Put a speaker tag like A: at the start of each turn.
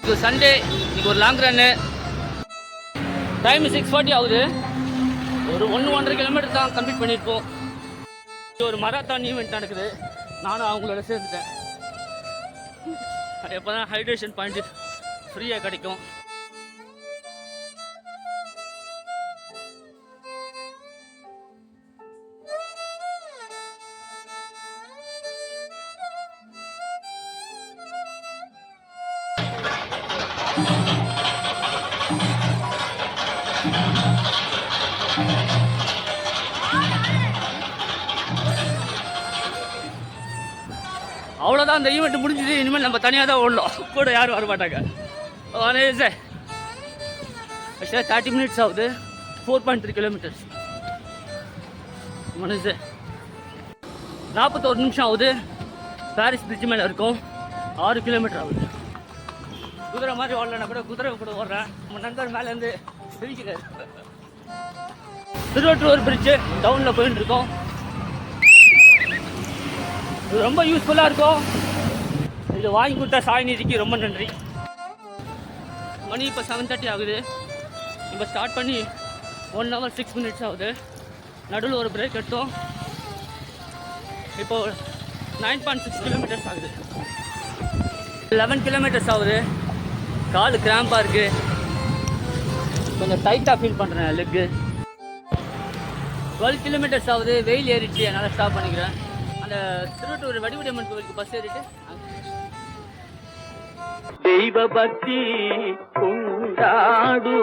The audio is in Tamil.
A: இது சண்டே, இன்னைக்கு ஒரு லாங் ரன்னு. டைம் 6:40 ஆகுது. ஒரு 1-1.5 கிலோமீட்டர் தான் கம்ப்ளீட் பண்ணியிருப்போம். ஒரு மராத்தான் ஈவெண்ட் நடக்குது. நானும் அவங்களோட சேர்ந்துட்டேன். எப்போ தான் ஹைட்ரேஷன் பாயிண்ட் ஃப்ரீயாக கிடைக்கும். அவ்வளோதான், அந்த ஈவெண்ட் முடிஞ்சது. இனிமேல் நம்ம தனியாக தான் ஓடணும், கூட யாரும் வர மாட்டாங்க. ஆக்சுவலாக 30 மினிட்ஸ் ஆகுது. 4.3 கிலோமீட்டர்ஸ். மனுஷன் 41 நிமிஷம் ஆகுது. பாரிஸ் பிரிட்ஜ் மேலே இருக்கும். 6 கிலோமீட்டர் ஆகுது. குதிரை மாதிரி ஓடலன்னா கூட குதிரை கூட ஓடுறேன். நம்ம நண்பர் மேலேருந்து சிரிக்கிறார். திருவொற்றூர் பிரிட்ஜு டவுனில் போயிட்டு இருக்கோம். இது ரொம்ப யூஸ்ஃபுல்லாக இருக்கும். இது வாங்கி கொடுத்தா சாய்நிதிக்கு ரொம்ப நன்றி. மணி இப்போ 7:30 ஆகுது. இப்போ ஸ்டார்ட் பண்ணி 1 hour 6 minutes ஆகுது. நடுவில் ஒரு பிரேக் எடுத்தோம். இப்போ 9.6 கிலோமீட்டர்ஸ் ஆகுது. 11 கிலோமீட்டர்ஸ் ஆகுது. காலு கிராம்பாக இருக்குது. கொஞ்சம் டைட்டாக ஃபீல் பண்ணுறேன் லெக்கு. 12 கிலோமீட்டர்ஸ் ஆகுது. வெயில் ஏறிடுச்சு, என்னால் ஸ்டாப் பண்ணிக்கிறேன். அந்த திருவொற்றூர் வடிவுடையம்மன் கோவிலுக்கு பஸ் ஏறிட்டு தெய்வ பக்தி கொண்டாடுவோம்.